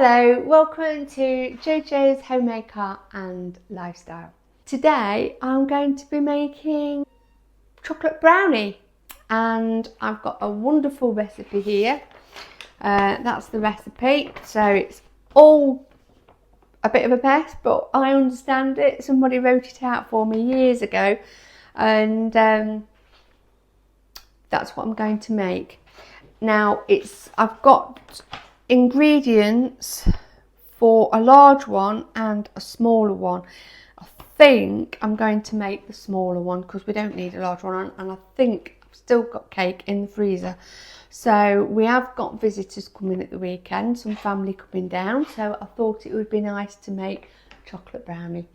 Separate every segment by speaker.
Speaker 1: Hello, welcome to JoJo's Homemade Car and Lifestyle. Today I'm going to be making chocolate brownie and I've got a wonderful recipe here. That's the recipe, so it's all a bit of a mess, but I understand it. Somebody wrote it out for me years ago and that's what I'm going to make. Now I've got ingredients for a large one and a smaller one. I think I'm going to make the smaller one because we don't need a large one, and I think I've still got cake in the freezer. So we have got visitors coming at the weekend, some family coming down, so I thought it would be nice to make chocolate brownie.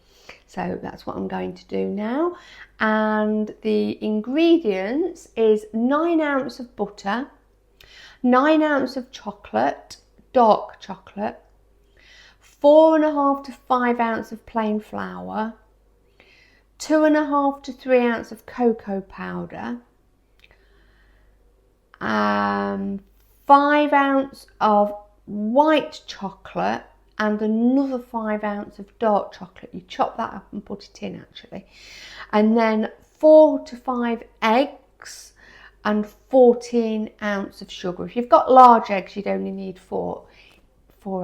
Speaker 1: So that's what I'm going to do now. And the ingredients is 9 ounces of butter, 9 ounces of chocolate, dark chocolate, 4.5 to 5 ounces of plain flour, 2.5 to 3 ounces of cocoa powder, 5 ounces of white chocolate and another 5 ounces of dark chocolate. You chop that up and put it in actually. And then 4 to 5 eggs and 14 ounces of sugar. If you've got large eggs, you'd only need four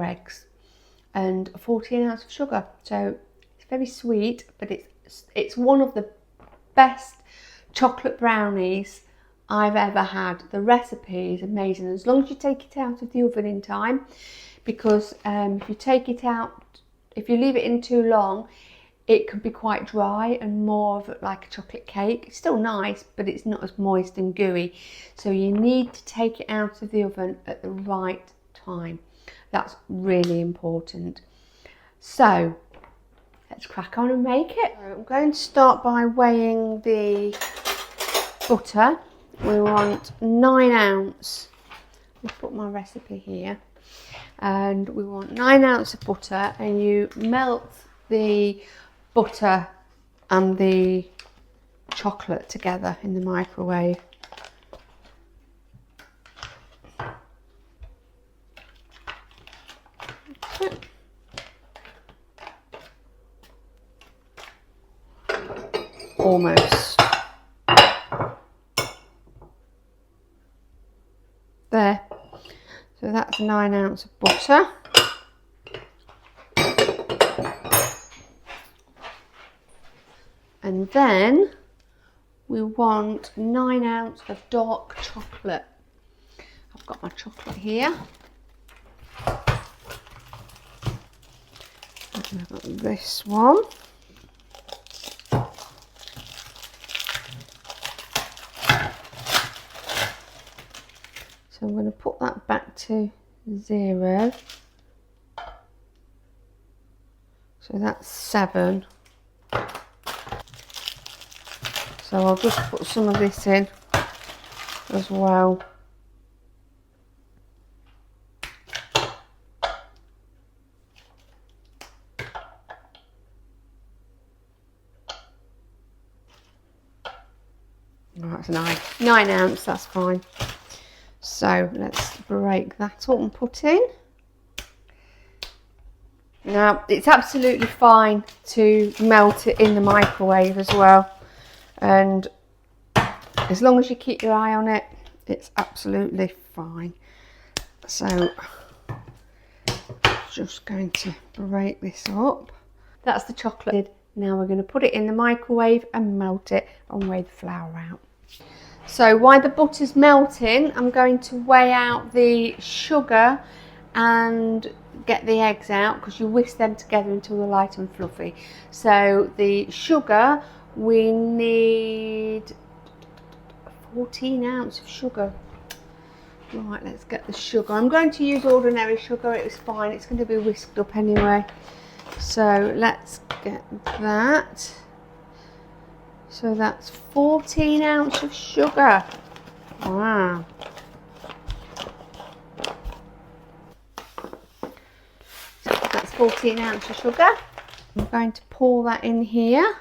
Speaker 1: eggs and 14 ounces of sugar. So it's very sweet, but it's one of the best chocolate brownies I've ever had. The recipe is amazing as long as you take it out of the oven in time, because if you take it out, if you leave it in too long, it can be quite dry and more of like a chocolate cake. It's still nice, but it's not as moist and gooey. So you need to take it out of the oven at the right time. That's really important. So let's crack on and make it. So I'm going to start by weighing the butter. We want 9 ounces. I'll put my recipe here. And we want 9 ounces of butter, and you melt the butter and the chocolate together in the microwave. Almost. There. So that's 9 ounces of butter. And then we want 9 ounces of dark chocolate. I've got my chocolate here. And I've got this one. So I'm going to put that back to 0. So that's 7. So I'll just put some of this in as well. Oh, that's 9 ounces, that's fine. So let's break that up and put in. Now it's absolutely fine to melt it in the microwave as well, and as long as you keep your eye on it, it's absolutely fine. So just going to break this up. That's the chocolate. Now we're going to put it in the microwave and melt it and weigh the flour out. So while the butter's melting, I'm going to weigh out the sugar and get the eggs out, because you whisk them together until they're light and fluffy. So the sugar, we need 14 ounces of sugar. Right, let's get the sugar. I'm going to use ordinary sugar, it was fine, it's going to be whisked up anyway. So let's get that. So that's 14 ounces of sugar. Wow. So that's 14 ounces of sugar. I'm going to pour that in here.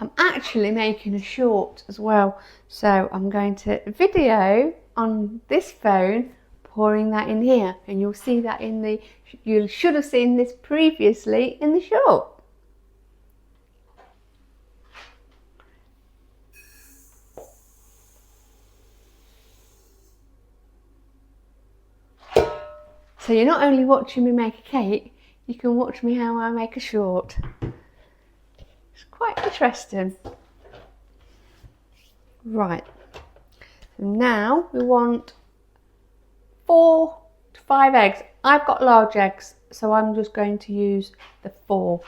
Speaker 1: I'm actually making a short as well. So I'm going to video on this phone, pouring that in here, and you'll see that you should have seen this previously in the shop. So you're not only watching me make a cake, you can watch me how I make a short. It's quite interesting. Right, so now we want 4 to 5 eggs. I've got large eggs, so I'm just going to use the 4.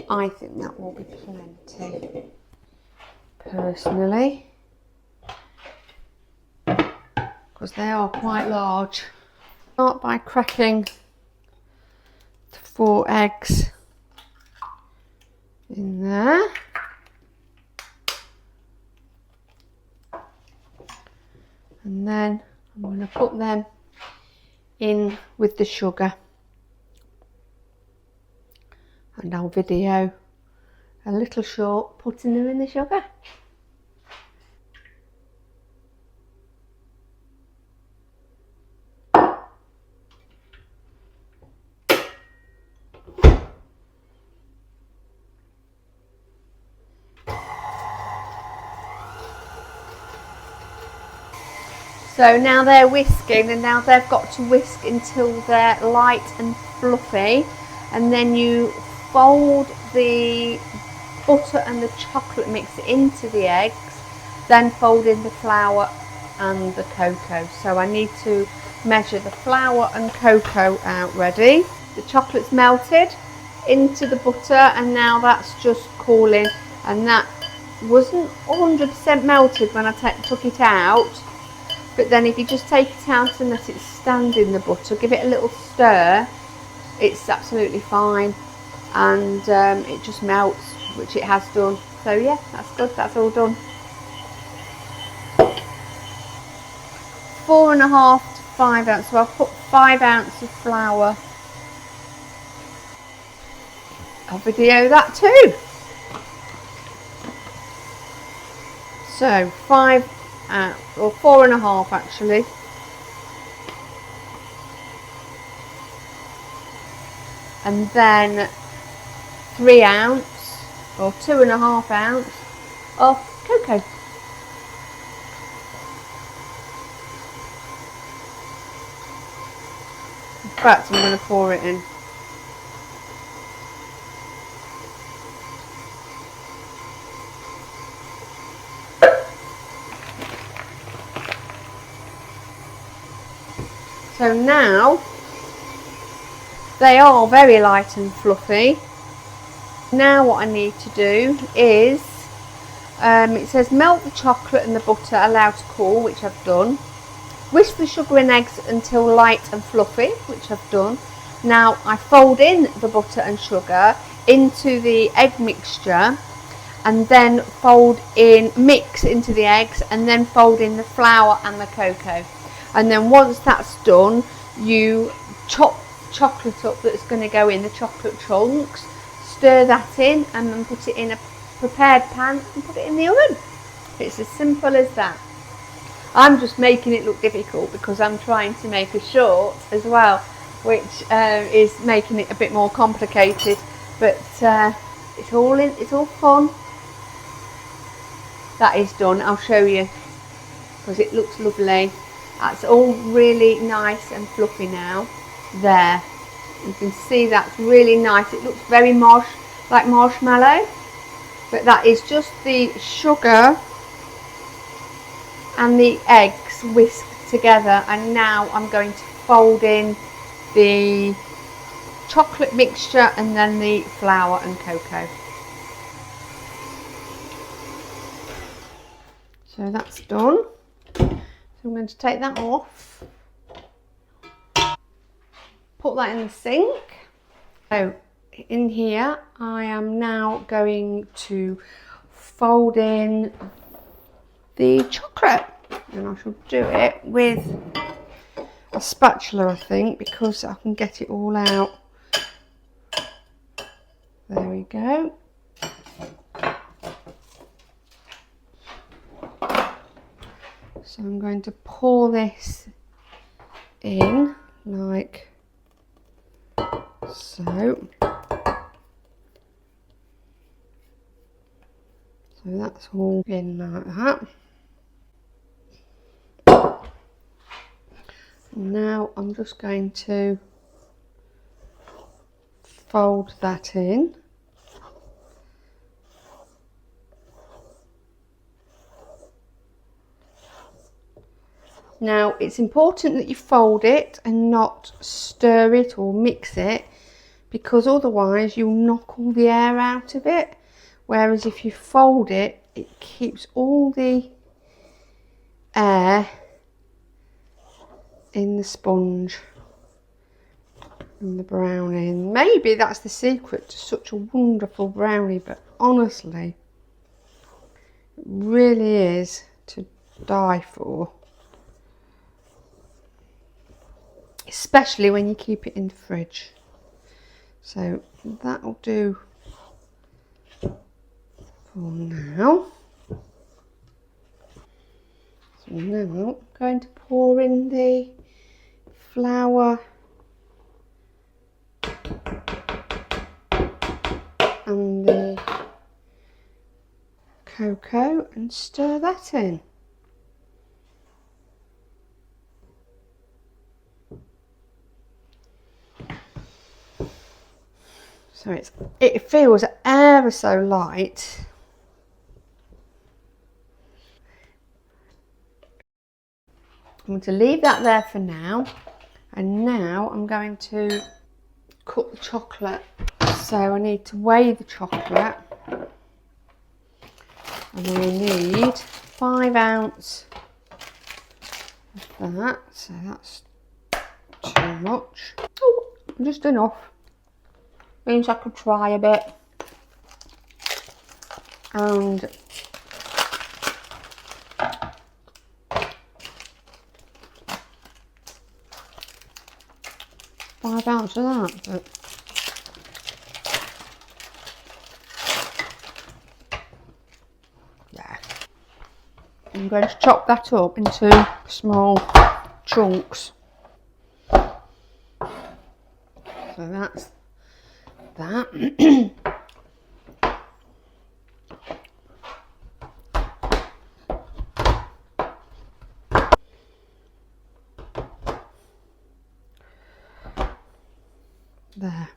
Speaker 1: I think that will be plenty, personally, because they are quite large. Start by cracking the 4 eggs in there. And then I'm going to put them in with the sugar. And I'll video a little short putting them in the sugar. So now they're whisking, and now they've got to whisk until they're light and fluffy, and then you fold the butter and the chocolate mix into the eggs, then fold in the flour and the cocoa. So I need to measure the flour and cocoa out ready. The chocolate's melted into the butter, and now that's just cooling, and that wasn't 100% melted when I took it out. But then if you just take it out and let it stand in the butter, give it a little stir, it's absolutely fine, and it just melts, which it has done. So yeah, that's good, that's all done. 4.5 to 5 ounces, so I've put 5 ounces of flour. I'll video that too. So 5 ounces, or 4.5 actually. And then 3 ounce or 2.5 ounce of cocoa. In fact, I'm going to pour it in. So now they are very light and fluffy. Now what I need to do is, it says melt the chocolate and the butter, allow to cool, which I've done. Whisk the sugar and eggs until light and fluffy, which I've done. Now I fold in the butter and sugar into the egg mixture, and then mix into the eggs, and then fold in the flour and the cocoa. And then once that's done, you chop chocolate up that's going to go in, the chocolate chunks, stir that in, and then put it in a prepared pan and put it in the oven. It's as simple as that. I'm just making it look difficult because I'm trying to make a short as well, which is making it a bit more complicated, but it's all fun. That is done. I'll show you because it looks lovely. That's all really nice and fluffy now. There, you can see that's really nice. It looks very like marshmallow, but that is just the sugar and the eggs whisked together. And now I'm going to fold in the chocolate mixture and then the flour and cocoa. So that's done. So I'm going to take that off, put that in the sink. So in here I am now going to fold in the chocolate, and I shall do it with a spatula, I think, because I can get it all out. There we go. So I'm going to pour this in like so. So that's all in like that. Now I'm just going to fold that in. Now it's important that you fold it and not stir it or mix it, because otherwise you'll knock all the air out of it. Whereas if you fold it, it keeps all the air in the sponge and the brownie. And maybe that's the secret to such a wonderful brownie, but honestly, it really is to die for. Especially when you keep it in the fridge. So that'll do for now. So now I'm going to pour in the flour and the cocoa and stir that in. So it feels ever so light. I'm going to leave that there for now, and now I'm going to cook the chocolate. So I need to weigh the chocolate, and I need 5 ounces of that, so that's too much. Oh, just enough. Means I could try a bit. And five ounces of that, but yeah. I'm going to chop that up into small chunks. So that's that. There.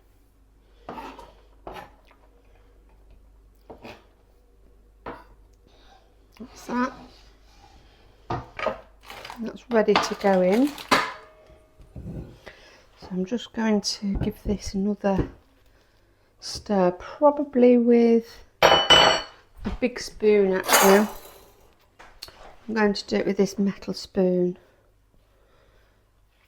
Speaker 1: That's that. That's ready to go in. So I'm just going to give this another stir, probably with a big spoon actually. I'm going to do it with this metal spoon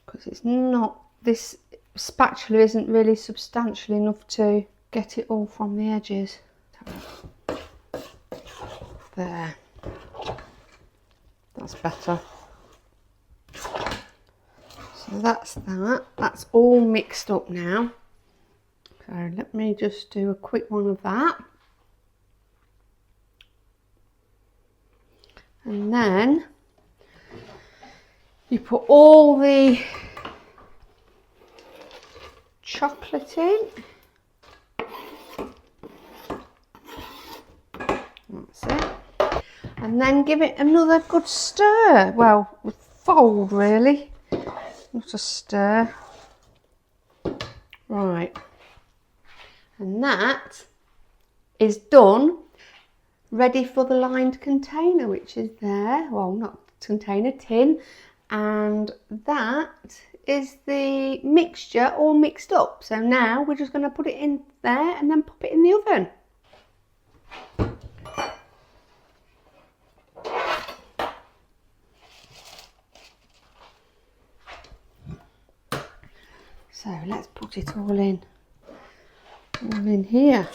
Speaker 1: because it's not, this spatula isn't really substantial enough to get it all from the edges. There, that's better. So that's all mixed up now. So let me just do a quick one of that. And then you put all the chocolate in. That's it. And then give it another good stir. Well, fold really, not a stir. Right. And that is done, ready for the lined container, which is there. Well, not container, tin. And that is the mixture all mixed up. So now we're just going to put it in there and then pop it in the oven. So let's put it all in here.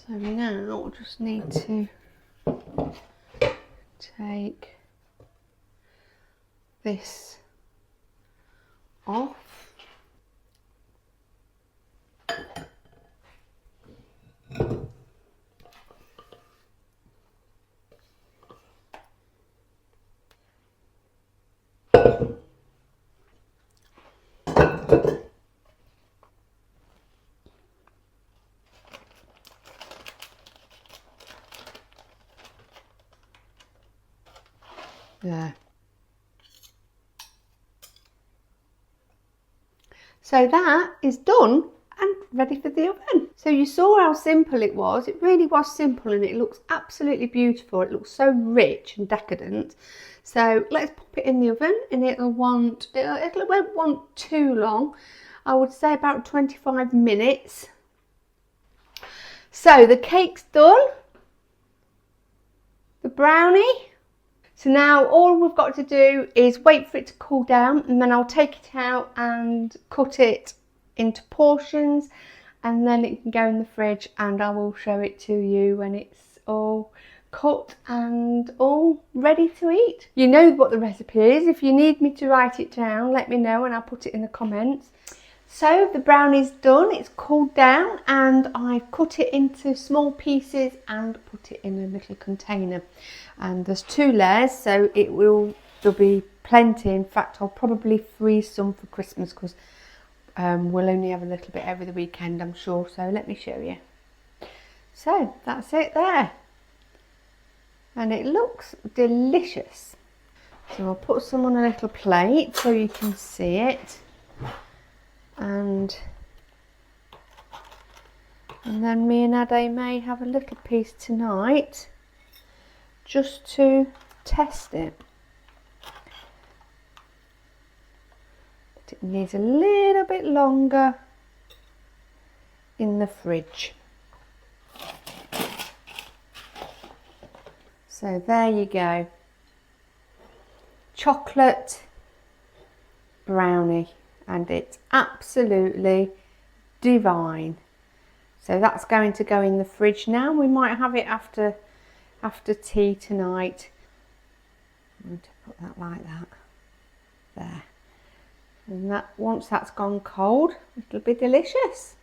Speaker 1: So now I just need to take this off. There. So that is done and ready for the oven. So you saw how simple it was. It really was simple and it looks absolutely beautiful. It looks so rich and decadent. So let's pop it in the oven and it won't want too long. I would say about 25 minutes. So the cake's done. The brownie. So now all we've got to do is wait for it to cool down and then I'll take it out and cut it into portions and then it can go in the fridge and I will show it to you when it's all cut and all ready to eat. You know what the recipe is. If you need me to write it down, let me know and I'll put it in the comments. So the brownie's done, it's cooled down and I've cut it into small pieces and put it in a little container. And there's 2 layers, so there'll be plenty. In fact, I'll probably freeze some for Christmas because we'll only have a little bit over the weekend, I'm sure. So let me show you. So that's it there. And it looks delicious. So I'll put some on a little plate so you can see it. And then me and Ade may have a little piece tonight just to test it. But it needs a little bit longer in the fridge. So there you go. Chocolate brownie. And it's absolutely divine. So that's going to go in the fridge now. We might have it after tea tonight. I'm going to put that like that. There. And that once that's gone cold, it'll be delicious.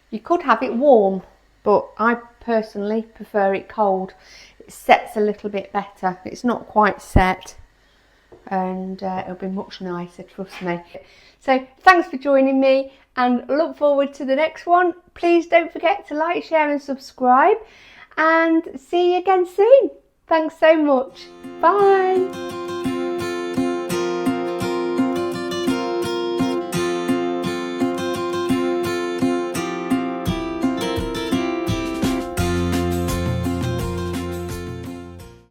Speaker 1: You could have it warm, but I personally prefer it cold. It sets a little bit better. It's not quite set. And it'll be much nicer, trust me. So thanks for joining me and look forward to the next one. Please don't forget to like, share and subscribe and see you again soon. Thanks so much. Bye.